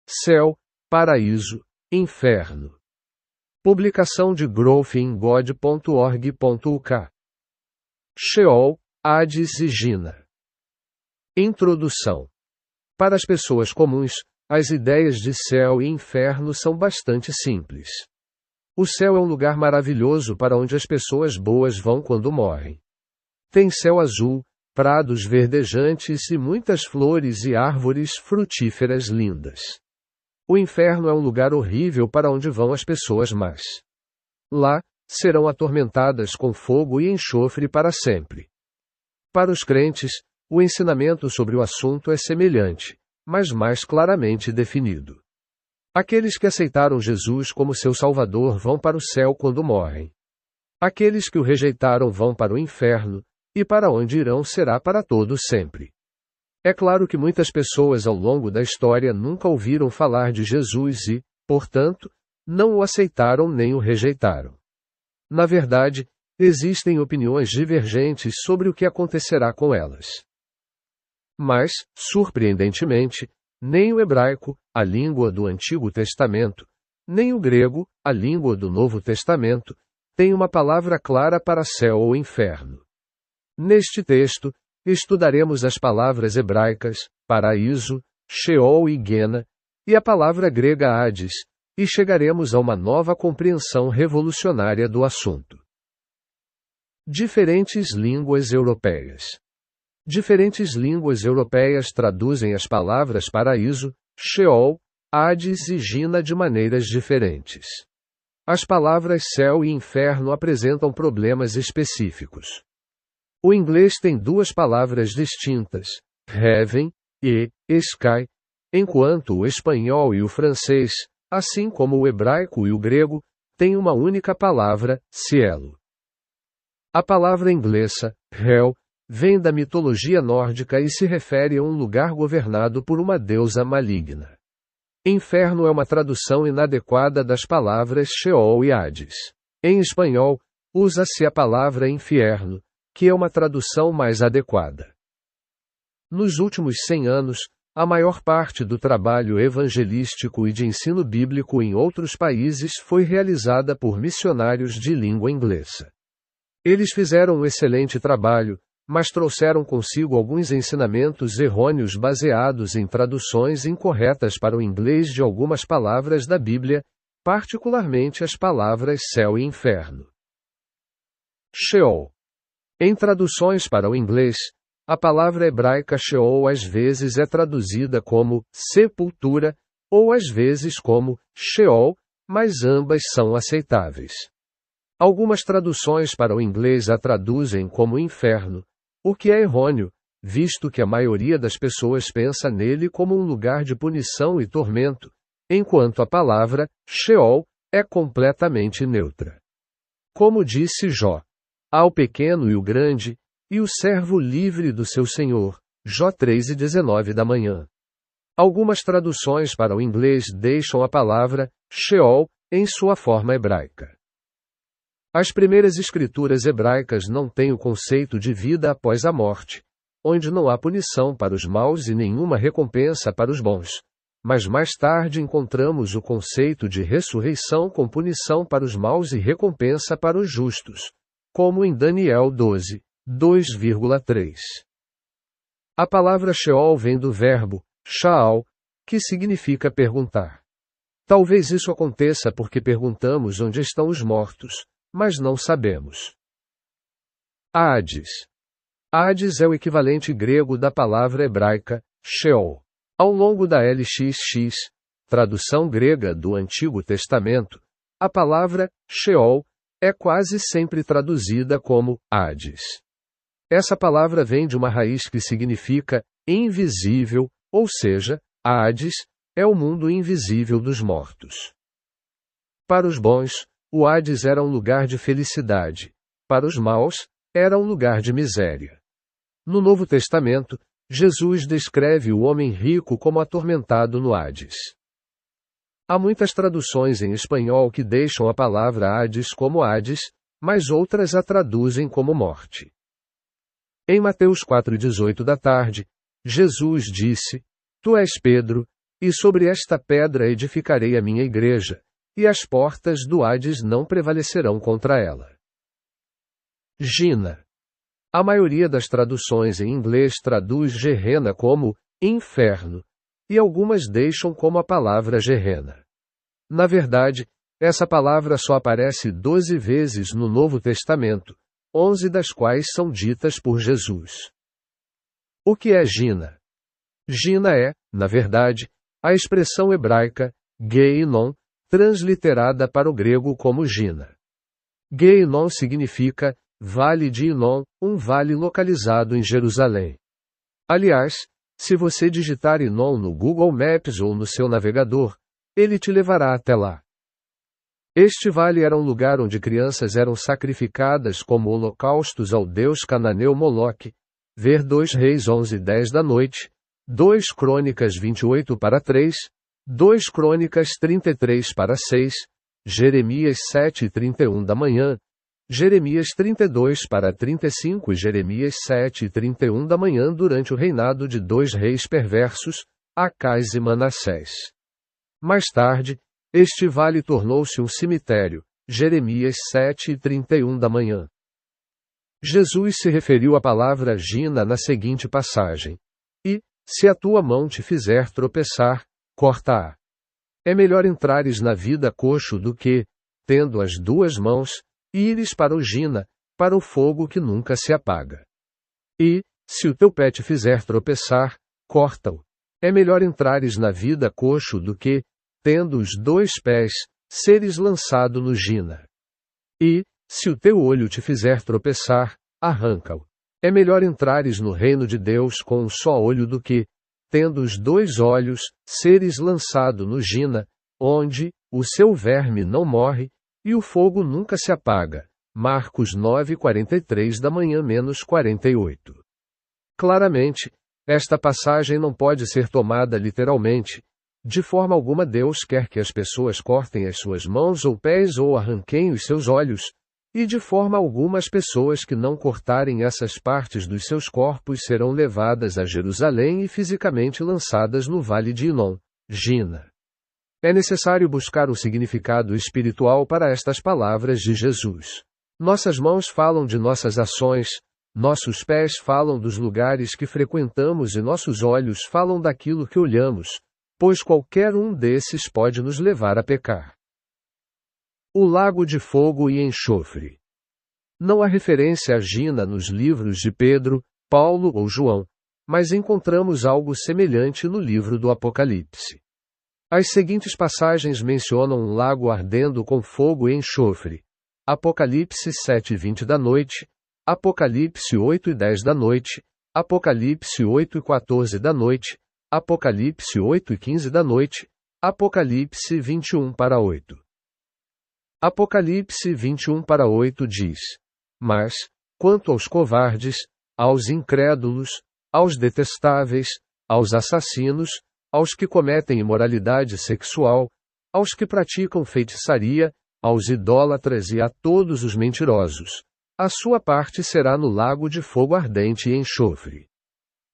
céu, paraíso, inferno. Publicação de growthingod.org.uk. Sheol, Hades e Gina. Introdução. Para as pessoas comuns, as ideias de céu e inferno são bastante simples. O céu é um lugar maravilhoso para onde as pessoas boas vão quando morrem. Tem céu azul, prados verdejantes e muitas flores e árvores frutíferas lindas. O inferno é um lugar horrível para onde vão as pessoas más. Lá, serão atormentadas com fogo e enxofre para sempre. Para os crentes, o ensinamento sobre o assunto é semelhante, mas mais claramente definido. Aqueles que aceitaram Jesus como seu Salvador vão para o céu quando morrem. Aqueles que o rejeitaram vão para o inferno, e para onde irão será para todo sempre. É claro que muitas pessoas ao longo da história nunca ouviram falar de Jesus e, portanto, não o aceitaram nem o rejeitaram. Na verdade, existem opiniões divergentes sobre o que acontecerá com elas. Mas, surpreendentemente, nem o hebraico, a língua do Antigo Testamento, nem o grego, a língua do Novo Testamento, tem uma palavra clara para céu ou inferno. Neste texto, estudaremos as palavras hebraicas, paraíso, Sheol e Gena, e a palavra grega Hades, e chegaremos a uma nova compreensão revolucionária do assunto. Diferentes línguas europeias. Diferentes línguas europeias traduzem as palavras paraíso, Sheol, Hades e Gina de maneiras diferentes. As palavras céu e inferno apresentam problemas específicos. O inglês tem duas palavras distintas, heaven e sky, enquanto o espanhol e o francês, assim como o hebraico e o grego, têm uma única palavra, cielo. A palavra inglesa, hell, vem da mitologia nórdica e se refere a um lugar governado por uma deusa maligna. Inferno é uma tradução inadequada das palavras Sheol e Hades. Em espanhol, usa-se a palavra infierno, que é uma tradução mais adequada. Nos últimos 100 anos, a maior parte do trabalho evangelístico e de ensino bíblico em outros países foi realizada por missionários de língua inglesa. Eles fizeram um excelente trabalho, mas trouxeram consigo alguns ensinamentos errôneos baseados em traduções incorretas para o inglês de algumas palavras da Bíblia, particularmente as palavras céu e inferno. Sheol. Em traduções para o inglês, a palavra hebraica Sheol às vezes é traduzida como sepultura, ou às vezes como Sheol, mas ambas são aceitáveis. Algumas traduções para o inglês a traduzem como inferno, o que é errôneo, visto que a maioria das pessoas pensa nele como um lugar de punição e tormento, enquanto a palavra Sheol é completamente neutra. Como disse Jó: há o pequeno e o grande, e o servo livre do seu senhor. Jó 3:19 da manhã. Algumas traduções para o inglês deixam a palavra Sheol em sua forma hebraica. As primeiras escrituras hebraicas não têm o conceito de vida após a morte, onde não há punição para os maus e nenhuma recompensa para os bons. Mas mais tarde encontramos o conceito de ressurreição com punição para os maus e recompensa para os justos, como em Daniel 12, 2,3. A palavra Sheol vem do verbo Shaal, que significa perguntar. Talvez isso aconteça porque perguntamos onde estão os mortos, mas não sabemos. Hades. Hades é o equivalente grego da palavra hebraica Sheol. Ao longo da LXX, tradução grega do Antigo Testamento, a palavra Sheol é quase sempre traduzida como Hades. Essa palavra vem de uma raiz que significa invisível, ou seja, Hades é o mundo invisível dos mortos. Para os bons, o Hades era um lugar de felicidade. Para os maus, era um lugar de miséria. No Novo Testamento, Jesus descreve o homem rico como atormentado no Hades. Há muitas traduções em espanhol que deixam a palavra Hades como Hades, mas outras a traduzem como morte. Em Mateus 4:18 da tarde, Jesus disse: Tu és Pedro, e sobre esta pedra edificarei a minha igreja, e as portas do Hades não prevalecerão contra ela. Gina. A maioria das traduções em inglês traduz Gehenna como inferno, e algumas deixam como a palavra Gehenna. Na verdade, essa palavra só aparece 12 vezes no Novo Testamento, 11 das quais são ditas por Jesus. O que é Gina? Gina é, na verdade, a expressão hebraica Gehinnom, transliterada para o grego como Gina. Gehinnom significa Vale de Hinnom, um vale localizado em Jerusalém. Aliás, se você digitar Hinnom no Google Maps ou no seu navegador, ele te levará até lá. Este vale era um lugar onde crianças eram sacrificadas como holocaustos ao deus cananeu Moloque. Ver 2 Reis 11:10 da noite, 2 Crônicas 28:3, 2 Crônicas 33:6, Jeremias 7:31 da manhã, Jeremias 32:35 e Jeremias 7:31 da manhã durante o reinado de 2 reis perversos, Acais e Manassés. Mais tarde, este vale tornou-se um cemitério, Jeremias 7:31 da manhã. Jesus se referiu à palavra Gina na seguinte passagem: E, se a tua mão te fizer tropeçar, corta-a. É melhor entrares na vida coxo do que, tendo as 2 mãos, ires para o Gina, para o fogo que nunca se apaga. E, se o teu pé te fizer tropeçar, corta-o. É melhor entrares na vida coxo do que, tendo os 2 pés, seres lançado no Gina. E, se o teu olho te fizer tropeçar, arranca-o. É melhor entrares no reino de Deus com um só olho do que, tendo os 2 olhos, seres lançado no Gina, onde o seu verme não morre, e o fogo nunca se apaga. Marcos 9:43 da manhã - 48. Claramente, esta passagem não pode ser tomada literalmente. De forma alguma Deus quer que as pessoas cortem as suas mãos ou pés ou arranquem os seus olhos, e de forma alguma as pessoas que não cortarem essas partes dos seus corpos serão levadas a Jerusalém e fisicamente lançadas no vale de Hinnom, Gina. É necessário buscar o significado espiritual para estas palavras de Jesus. Nossas mãos falam de nossas ações, nossos pés falam dos lugares que frequentamos e nossos olhos falam daquilo que olhamos, pois qualquer um desses pode nos levar a pecar. O lago de fogo e enxofre. Não há referência a Gina nos livros de Pedro, Paulo ou João, mas encontramos algo semelhante no livro do Apocalipse. As seguintes passagens mencionam um lago ardendo com fogo e enxofre. Apocalipse 7:20 da noite, Apocalipse 8:10 da noite, Apocalipse 8:14 da noite, Apocalipse 8:15 da noite, Apocalipse 21:8. Apocalipse 21:8 diz: Mas, quanto aos covardes, aos incrédulos, aos detestáveis, aos assassinos, aos que cometem imoralidade sexual, aos que praticam feitiçaria, aos idólatras e a todos os mentirosos, a sua parte será no lago de fogo ardente e enxofre.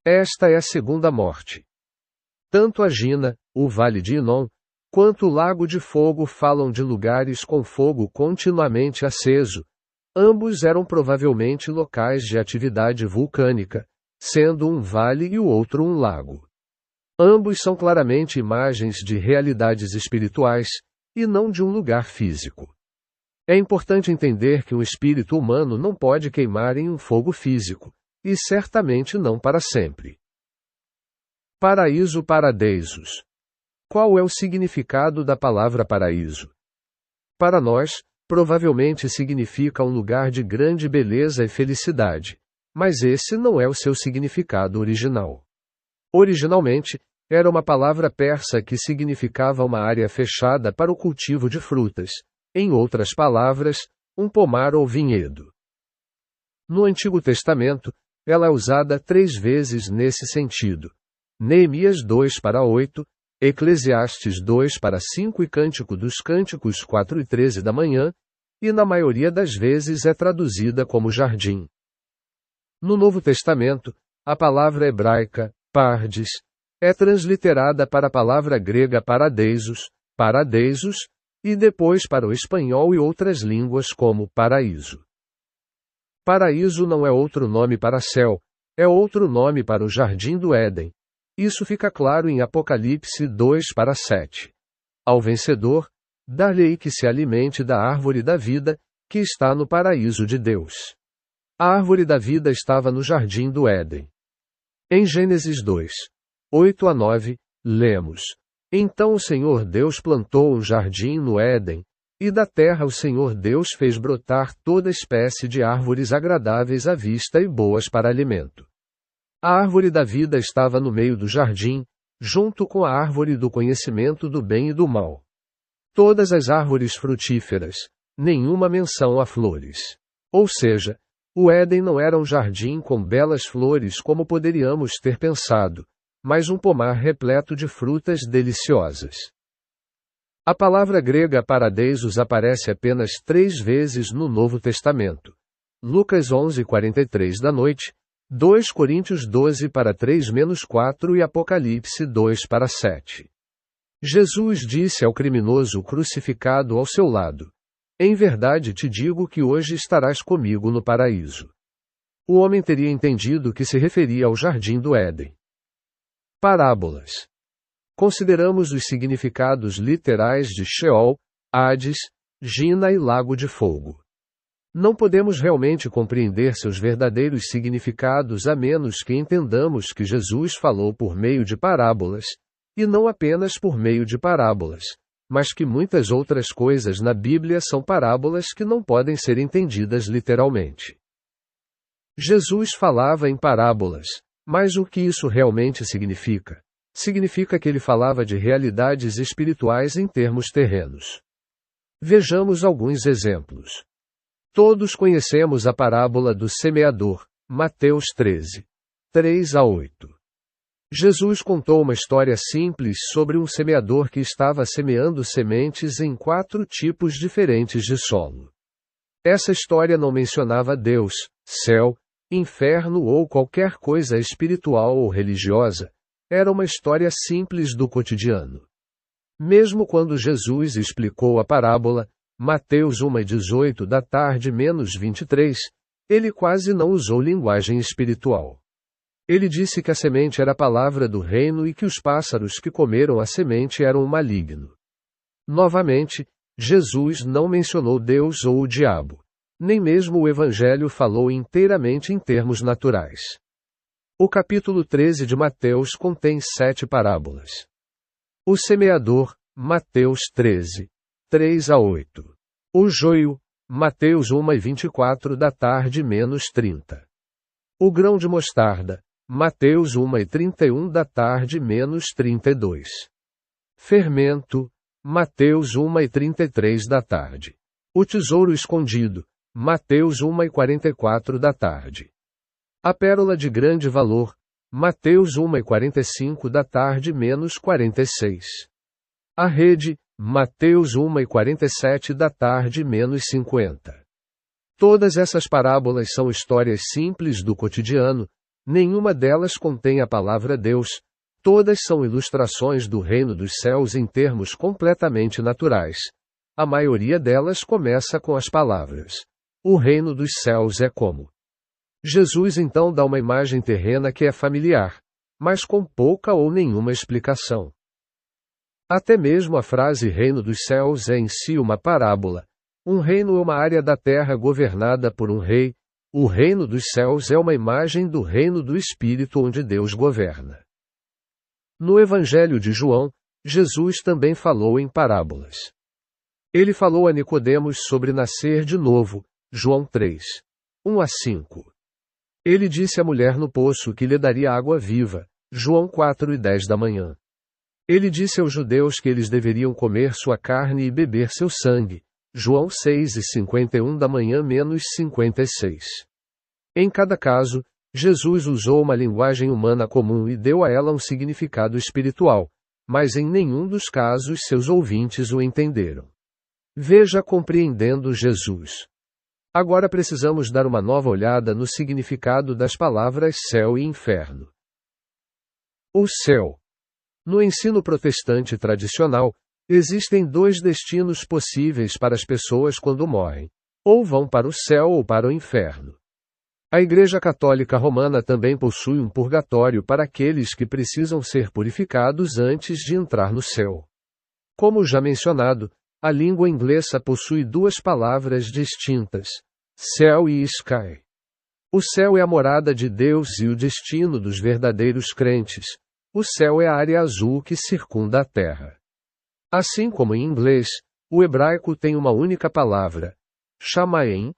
Esta é a segunda morte. Tanto a Gina, o vale de Hinnom, quanto o lago de fogo falam de lugares com fogo continuamente aceso. Ambos eram provavelmente locais de atividade vulcânica, sendo um vale e o outro um lago. Ambos são claramente imagens de realidades espirituais, e não de um lugar físico. É importante entender que um espírito humano não pode queimar em um fogo físico, e certamente não para sempre. Paraíso paradeisos. Qual é o significado da palavra paraíso? Para nós, provavelmente significa um lugar de grande beleza e felicidade, mas esse não é o seu significado original. Originalmente, era uma palavra persa que significava uma área fechada para o cultivo de frutas, em outras palavras, um pomar ou vinhedo. No Antigo Testamento, ela é usada 3 vezes nesse sentido. Neemias 2:8, Eclesiastes 2:5 e Cântico dos Cânticos 4:13 da manhã, e na maioria das vezes é traduzida como jardim. No Novo Testamento, a palavra hebraica, pardes, É transliterada para a palavra grega paradeisos, e depois para o espanhol e outras línguas como paraíso. Paraíso não é outro nome para céu, é outro nome para o jardim do Éden. Isso fica claro em Apocalipse 2:7. Ao vencedor, dar-lhe-ei que se alimente da árvore da vida, que está no paraíso de Deus. A árvore da vida estava no jardim do Éden. Em Gênesis 2:8-9, lemos: Então o Senhor Deus plantou um jardim no Éden, e da terra o Senhor Deus fez brotar toda espécie de árvores agradáveis à vista e boas para alimento. A árvore da vida estava no meio do jardim, junto com a árvore do conhecimento do bem e do mal. Todas as árvores frutíferas, nenhuma menção a flores. Ou seja, o Éden não era um jardim com belas flores como poderíamos ter pensado, mas um pomar repleto de frutas deliciosas. A palavra grega paradeisos aparece apenas 3 vezes no Novo Testamento. Lucas 11:43 da noite, 2 Coríntios 12:3-4 e Apocalipse 2:7. Jesus disse ao criminoso crucificado ao seu lado: Em verdade te digo que hoje estarás comigo no paraíso. O homem teria entendido que se referia ao jardim do Éden. Parábolas. Consideramos os significados literais de Sheol, Hades, Gina e Lago de Fogo. Não podemos realmente compreender seus verdadeiros significados a menos que entendamos que Jesus falou por meio de parábolas, e não apenas por meio de parábolas, mas que muitas outras coisas na Bíblia são parábolas que não podem ser entendidas literalmente. Jesus falava em parábolas, mas o que isso realmente significa? Significa que ele falava de realidades espirituais em termos terrenos. Vejamos alguns exemplos. Todos conhecemos a parábola do semeador, Mateus 13:3-8. Jesus contou uma história simples sobre um semeador que estava semeando sementes em 4 tipos diferentes de solo. Essa história não mencionava Deus, céu, inferno ou qualquer coisa espiritual ou religiosa. Era uma história simples do cotidiano. Mesmo quando Jesus explicou a parábola, Mateus 1:18 da tarde -23, ele quase não usou linguagem espiritual. Ele disse que a semente era a palavra do reino e que os pássaros que comeram a semente eram o maligno. Novamente, Jesus não mencionou Deus ou o diabo. Nem mesmo o Evangelho falou inteiramente em termos naturais. O capítulo 13 de Mateus contém 7 parábolas. O semeador, Mateus 13:3-8. O joio, Mateus 1:24 da tarde -30. O grão de mostarda, Mateus 1:31 da tarde -32. Fermento, Mateus 1:33 da tarde. O tesouro escondido, Mateus 1:44 da tarde. A pérola de grande valor, Mateus 1:45 da tarde -46. A rede, Mateus 1:47 da tarde -50. Todas essas parábolas são histórias simples do cotidiano, nenhuma delas contém a palavra Deus, todas são ilustrações do reino dos céus em termos completamente naturais. A maioria delas começa com as palavras: o reino dos céus é como. Jesus então dá uma imagem terrena que é familiar, mas com pouca ou nenhuma explicação. Até mesmo a frase reino dos céus é em si uma parábola. Um reino é uma área da terra governada por um rei. O reino dos céus é uma imagem do reino do Espírito onde Deus governa. No Evangelho de João, Jesus também falou em parábolas. Ele falou a Nicodemos sobre nascer de novo, João 3:1-5. Ele disse à mulher no poço que lhe daria água viva, João 4:10 da manhã. Ele disse aos judeus que eles deveriam comer sua carne e beber seu sangue, João 6:51 da manhã -56. Em cada caso, Jesus usou uma linguagem humana comum e deu a ela um significado espiritual, mas em nenhum dos casos seus ouvintes o entenderam. Veja compreendendo Jesus. Agora precisamos dar uma nova olhada no significado das palavras céu e inferno. O céu. No ensino protestante tradicional, existem dois destinos possíveis para as pessoas quando morrem: ou vão para o céu ou para o inferno. A Igreja Católica Romana também possui um purgatório para aqueles que precisam ser purificados antes de entrar no céu. Como já mencionado, a língua inglesa possui duas palavras distintas: céu e sky. O céu é a morada de Deus e o destino dos verdadeiros crentes. O céu é a área azul que circunda a terra. Assim como em inglês, o hebraico tem uma única palavra, shamayim,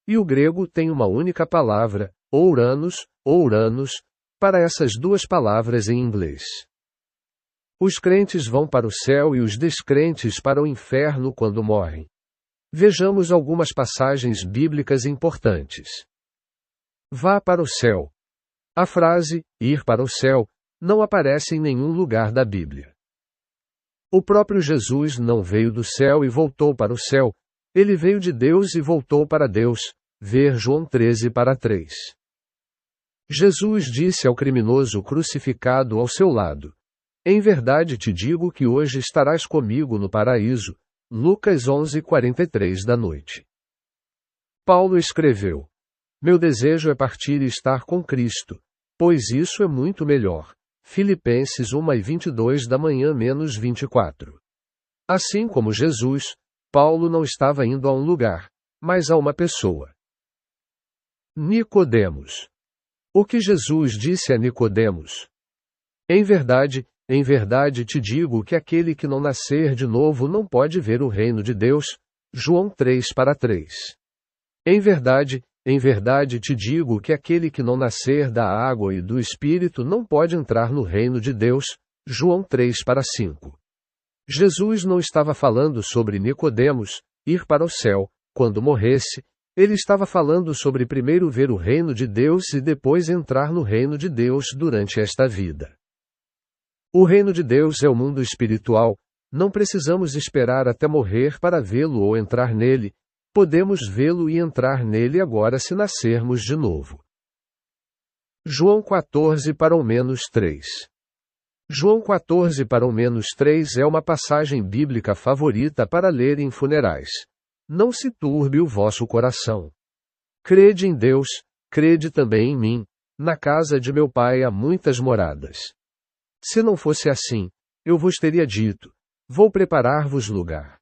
e o grego tem uma única palavra, ouranos, para essas duas palavras em inglês. Os crentes vão para o céu e os descrentes para o inferno quando morrem. Vejamos algumas passagens bíblicas importantes. Vá para o céu. A frase, ir para o céu, não aparece em nenhum lugar da Bíblia. O próprio Jesus não veio do céu e voltou para o céu. Ele veio de Deus e voltou para Deus. Ver João 13:3. Jesus disse ao criminoso crucificado ao seu lado: em verdade te digo que hoje estarás comigo no paraíso. Lucas 11:43 da noite. Paulo escreveu: meu desejo é partir e estar com Cristo, pois isso é muito melhor. Filipenses 1:22 da manhã menos 24. Assim como Jesus, Paulo não estava indo a um lugar, mas a uma pessoa. Nicodemos. O que Jesus disse a Nicodemos? Em verdade te digo que aquele que não nascer de novo não pode ver o reino de Deus. João 3:3. Em verdade te digo que aquele que não nascer da água e do Espírito não pode entrar no reino de Deus. João 3:5. Jesus não estava falando sobre Nicodemos ir para o céu quando morresse. Ele estava falando sobre primeiro ver o reino de Deus e depois entrar no reino de Deus durante esta vida. O reino de Deus é o mundo espiritual. Não precisamos esperar até morrer para vê-lo ou entrar nele. Podemos vê-lo e entrar nele agora se nascermos de novo. João 14:3. João 14:3 é uma passagem bíblica favorita para ler em funerais. Não se turbe o vosso coração. Crede em Deus, crede também em mim. Na casa de meu pai há muitas moradas. Se não fosse assim, eu vos teria dito: vou preparar-vos lugar.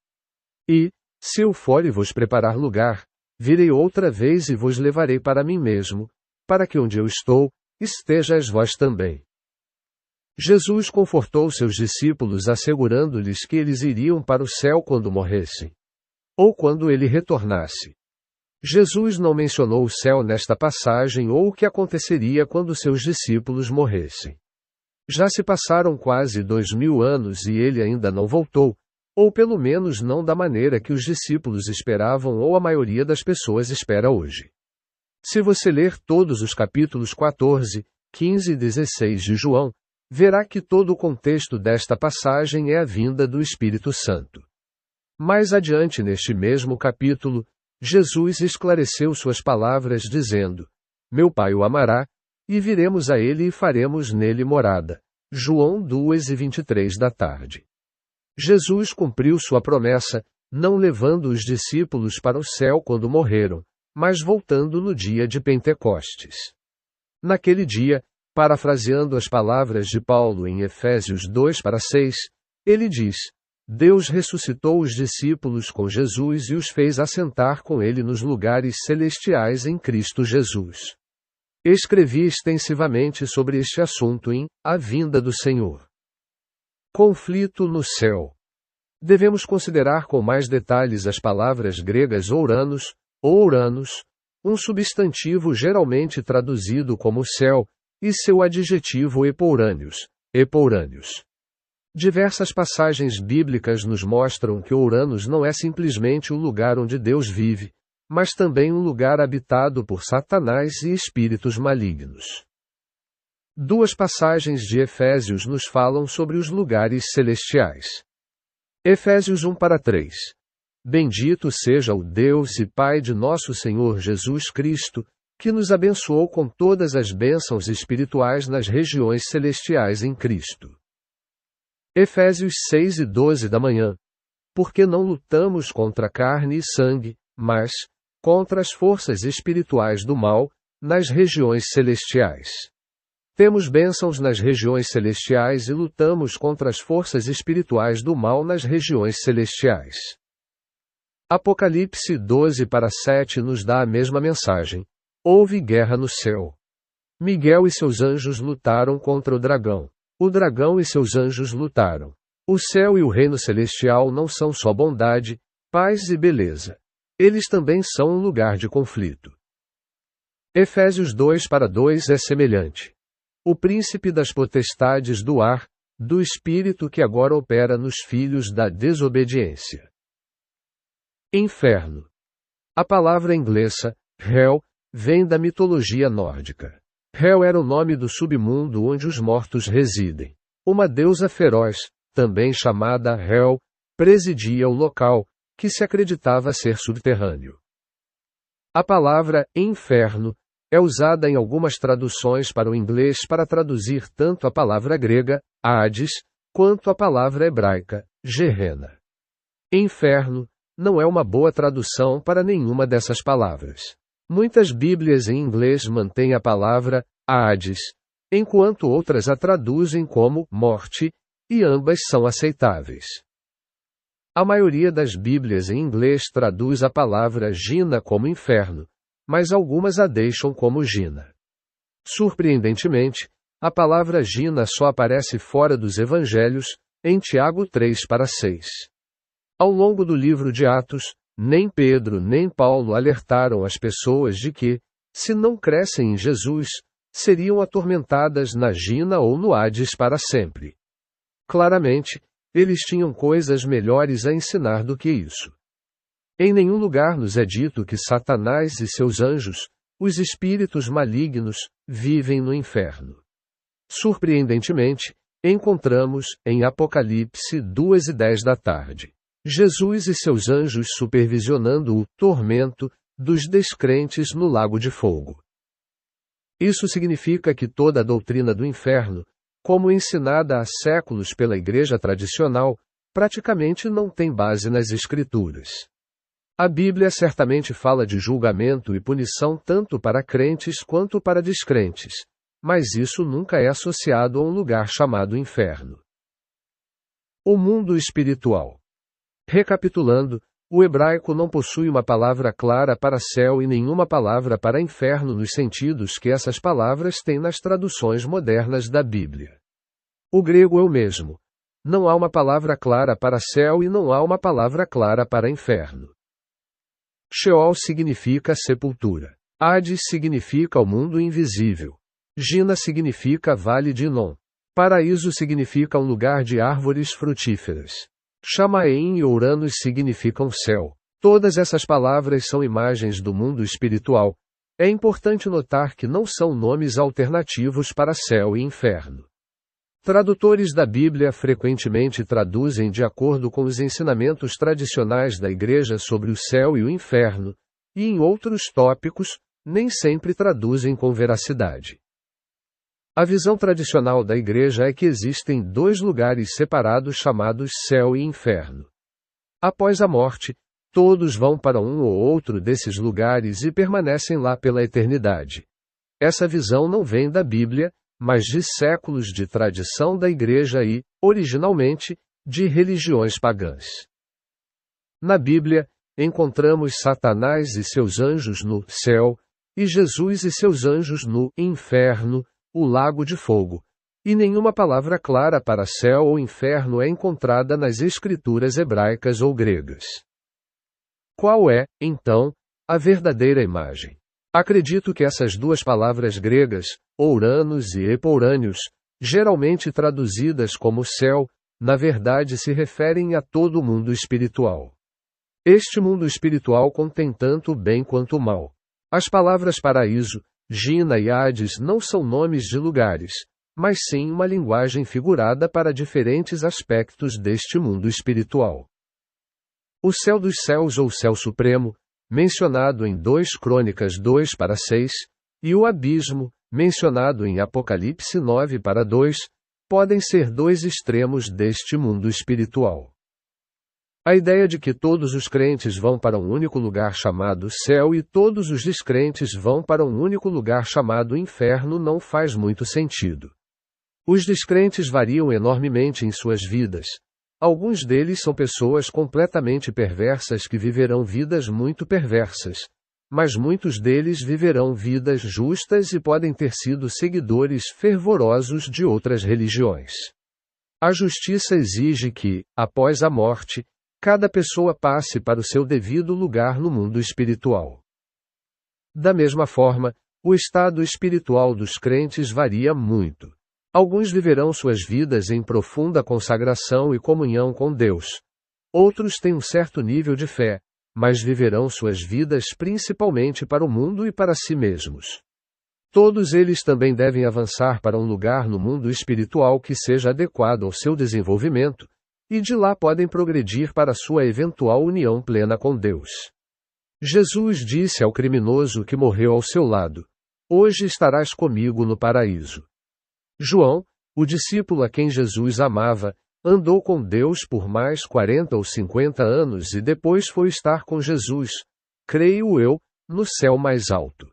E, se eu for e vos preparar lugar, virei outra vez e vos levarei para mim mesmo, para que onde eu estou, estejais vós também. Jesus confortou seus discípulos assegurando-lhes que eles iriam para o céu quando morressem, ou quando ele retornasse. Jesus não mencionou o céu nesta passagem ou o que aconteceria quando seus discípulos morressem. Já se passaram quase 2000 anos e ele ainda não voltou, ou pelo menos não da maneira que os discípulos esperavam ou a maioria das pessoas espera hoje. Se você ler todos os capítulos 14, 15 e 16 de João, verá que todo o contexto desta passagem é a vinda do Espírito Santo. Mais adiante neste mesmo capítulo, Jesus esclareceu suas palavras dizendo: meu Pai o amará, e viremos a ele e faremos nele morada. João 2:23 da tarde. Jesus cumpriu sua promessa, não levando os discípulos para o céu quando morreram, mas voltando no dia de Pentecostes. Naquele dia, parafraseando as palavras de Paulo em Efésios 2:6, ele diz: Deus ressuscitou os discípulos com Jesus e os fez assentar com ele nos lugares celestiais em Cristo Jesus. Escrevi extensivamente sobre este assunto em A Vinda do Senhor. Conflito no céu. Devemos considerar com mais detalhes as palavras gregas ouranos, ou ouranos, um substantivo geralmente traduzido como céu, e seu adjetivo epourâneos, epourâneos. Diversas passagens bíblicas nos mostram que Ouranos não é simplesmente o lugar onde Deus vive, mas também um lugar habitado por Satanás e espíritos malignos. Duas passagens de Efésios nos falam sobre os lugares celestiais. Efésios 1:3. Bendito seja o Deus e Pai de nosso Senhor Jesus Cristo, que nos abençoou com todas as bênçãos espirituais nas regiões celestiais em Cristo. Efésios 6:12 da manhã. Porque não lutamos contra carne e sangue, mas contra as forças espirituais do mal, nas regiões celestiais. Temos bênçãos nas regiões celestiais e lutamos contra as forças espirituais do mal nas regiões celestiais. Apocalipse 12:7 nos dá a mesma mensagem. Houve guerra no céu. Miguel e seus anjos lutaram contra o dragão. O dragão e seus anjos lutaram. O céu e o reino celestial não são só bondade, paz e beleza. Eles também são um lugar de conflito. Efésios 2:2 é semelhante. O príncipe das potestades do ar, do espírito que agora opera nos filhos da desobediência. Inferno. A palavra inglesa, hell, vem da mitologia nórdica. Hel era o nome do submundo onde os mortos residem. Uma deusa feroz, também chamada Hel, presidia o local, que se acreditava ser subterrâneo. A palavra inferno é usada em algumas traduções para o inglês para traduzir tanto a palavra grega, Hades, quanto a palavra hebraica, Gehenna. Inferno não é uma boa tradução para nenhuma dessas palavras. Muitas Bíblias em inglês mantêm a palavra Hades, enquanto outras a traduzem como morte, e ambas são aceitáveis. A maioria das Bíblias em inglês traduz a palavra Gina como inferno, mas algumas a deixam como Gina. Surpreendentemente, a palavra Gina só aparece fora dos Evangelhos, em Tiago 3:6. Ao longo do livro de Atos, nem Pedro nem Paulo alertaram as pessoas de que, se não crescem em Jesus, seriam atormentadas na Gina ou no Hades para sempre. Claramente, eles tinham coisas melhores a ensinar do que isso. Em nenhum lugar nos é dito que Satanás e seus anjos, os espíritos malignos, vivem no inferno. Surpreendentemente, encontramos, em Apocalipse 2:10 da tarde, Jesus e seus anjos supervisionando o tormento dos descrentes no lago de fogo. Isso significa que toda a doutrina do inferno, como ensinada há séculos pela igreja tradicional, praticamente não tem base nas Escrituras. A Bíblia certamente fala de julgamento e punição tanto para crentes quanto para descrentes, mas isso nunca é associado a um lugar chamado inferno. O mundo espiritual. Recapitulando, o hebraico não possui uma palavra clara para céu e nenhuma palavra para inferno nos sentidos que essas palavras têm nas traduções modernas da Bíblia. O grego é o mesmo. Não há uma palavra clara para céu e não há uma palavra clara para inferno. Sheol significa sepultura. Hades significa o mundo invisível. Gina significa vale de Inom. Paraíso significa um lugar de árvores frutíferas. Chamaém e Ouranos significam céu. Todas essas palavras são imagens do mundo espiritual. É importante notar que não são nomes alternativos para céu e inferno. Tradutores da Bíblia frequentemente traduzem de acordo com os ensinamentos tradicionais da Igreja sobre o céu e o inferno, e em outros tópicos, nem sempre traduzem com veracidade. A visão tradicional da Igreja é que existem dois lugares separados chamados céu e inferno. Após a morte, todos vão para um ou outro desses lugares e permanecem lá pela eternidade. Essa visão não vem da Bíblia, mas de séculos de tradição da Igreja e, originalmente, de religiões pagãs. Na Bíblia, encontramos Satanás e seus anjos no céu, e Jesus e seus anjos no inferno, o lago de fogo, e nenhuma palavra clara para céu ou inferno é encontrada nas escrituras hebraicas ou gregas. Qual é, então, a verdadeira imagem? Acredito que essas duas palavras gregas, ouranos e epourâneos, geralmente traduzidas como céu, na verdade se referem a todo o mundo espiritual. Este mundo espiritual contém tanto o bem quanto o mal. As palavras paraíso, Gina e Hades não são nomes de lugares, mas sim uma linguagem figurada para diferentes aspectos deste mundo espiritual. O céu dos céus ou céu supremo, mencionado em 2 Crônicas 2:6, e o abismo, mencionado em Apocalipse 9:2, podem ser dois extremos deste mundo espiritual. A ideia de que todos os crentes vão para um único lugar chamado céu e todos os descrentes vão para um único lugar chamado inferno não faz muito sentido. Os descrentes variam enormemente em suas vidas. Alguns deles são pessoas completamente perversas que viverão vidas muito perversas, mas muitos deles viverão vidas justas e podem ter sido seguidores fervorosos de outras religiões. A justiça exige que, após a morte, cada pessoa passe para o seu devido lugar no mundo espiritual. Da mesma forma, o estado espiritual dos crentes varia muito. Alguns viverão suas vidas em profunda consagração e comunhão com Deus. Outros têm um certo nível de fé, mas viverão suas vidas principalmente para o mundo e para si mesmos. Todos eles também devem avançar para um lugar no mundo espiritual que seja adequado ao seu desenvolvimento, e de lá podem progredir para sua eventual união plena com Deus. Jesus disse ao criminoso que morreu ao seu lado: "Hoje estarás comigo no paraíso." João, o discípulo a quem Jesus amava, andou com Deus por mais 40 ou 50 anos e depois foi estar com Jesus, creio eu, no céu mais alto.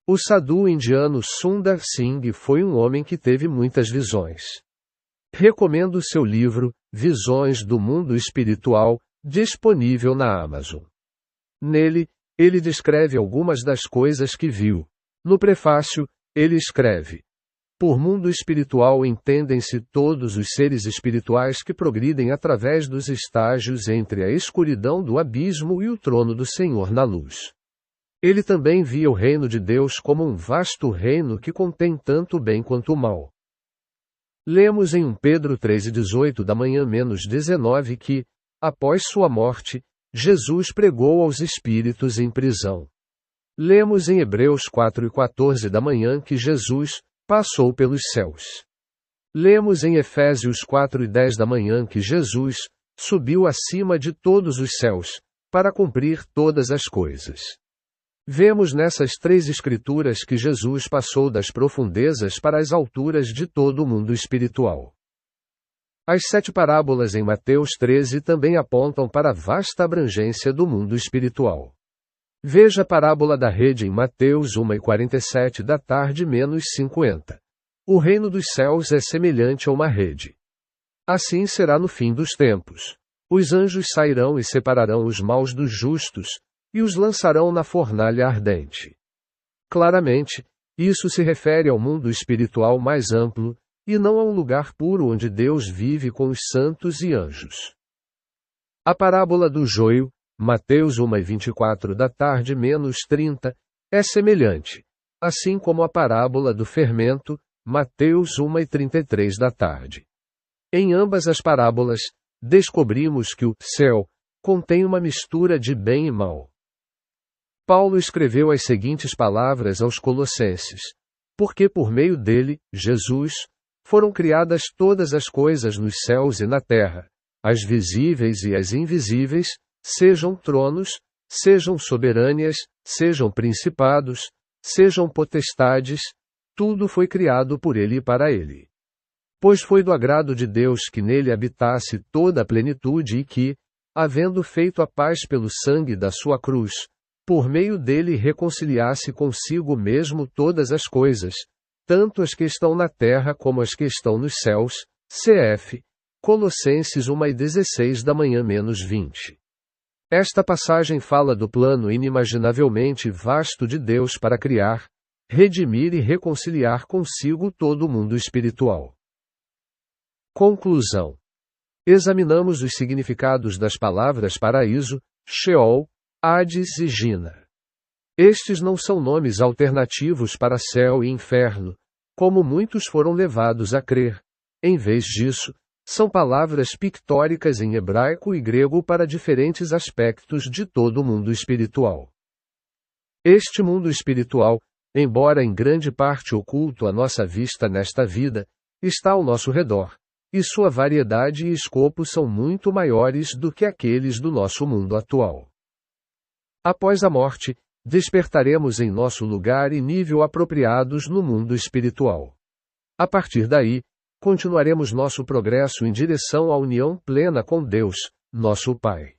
O sadhu indiano Sundar Singh foi um homem que teve muitas visões. Recomendo seu livro, Visões do Mundo Espiritual, disponível na Amazon. Nele, ele descreve algumas das coisas que viu. No prefácio, ele escreve: "Por mundo espiritual entendem-se todos os seres espirituais que progridem através dos estágios entre a escuridão do abismo e o trono do Senhor na luz." Ele também via o reino de Deus como um vasto reino que contém tanto o bem quanto o mal. Lemos em 1 Pedro 3:18 da manhã menos 19 que, após sua morte, Jesus pregou aos espíritos em prisão. Lemos em Hebreus 4:14 da manhã que Jesus passou pelos céus. Lemos em Efésios 4:10 da manhã que Jesus subiu acima de todos os céus, para cumprir todas as coisas. Vemos nessas três escrituras que Jesus passou das profundezas para as alturas de todo o mundo espiritual. As 7 parábolas em Mateus 13 também apontam para a vasta abrangência do mundo espiritual. Veja a parábola da rede em Mateus 1:47 da tarde menos 50. O reino dos céus é semelhante a uma rede. Assim será no fim dos tempos. Os anjos sairão e separarão os maus dos justos, e os lançarão na fornalha ardente. Claramente, isso se refere ao mundo espiritual mais amplo, e não a um lugar puro onde Deus vive com os santos e anjos. A parábola do joio, Mateus 1:24 da tarde menos 30, é semelhante, assim como a parábola do fermento, Mateus 1:33 da tarde. Em ambas as parábolas, descobrimos que o céu contém uma mistura de bem e mal. Paulo escreveu as seguintes palavras aos Colossenses: "Porque por meio dele, Jesus, foram criadas todas as coisas nos céus e na terra, as visíveis e as invisíveis, sejam tronos, sejam soberanias, sejam principados, sejam potestades, tudo foi criado por ele e para ele. Pois foi do agrado de Deus que nele habitasse toda a plenitude e que, havendo feito a paz pelo sangue da sua cruz, por meio dele reconciliasse consigo mesmo todas as coisas, tanto as que estão na terra como as que estão nos céus." Cf. Colossenses 1:16 da manhã menos 20. Esta passagem fala do plano inimaginavelmente vasto de Deus para criar, redimir e reconciliar consigo todo o mundo espiritual. Conclusão. Examinamos os significados das palavras paraíso, Sheol, Hades e Gina. Estes não são nomes alternativos para céu e inferno, como muitos foram levados a crer. Em vez disso, são palavras pictóricas em hebraico e grego para diferentes aspectos de todo o mundo espiritual. Este mundo espiritual, embora em grande parte oculto à nossa vista nesta vida, está ao nosso redor, e sua variedade e escopo são muito maiores do que aqueles do nosso mundo atual. Após a morte, despertaremos em nosso lugar e nível apropriados no mundo espiritual. A partir daí, continuaremos nosso progresso em direção à união plena com Deus, nosso Pai.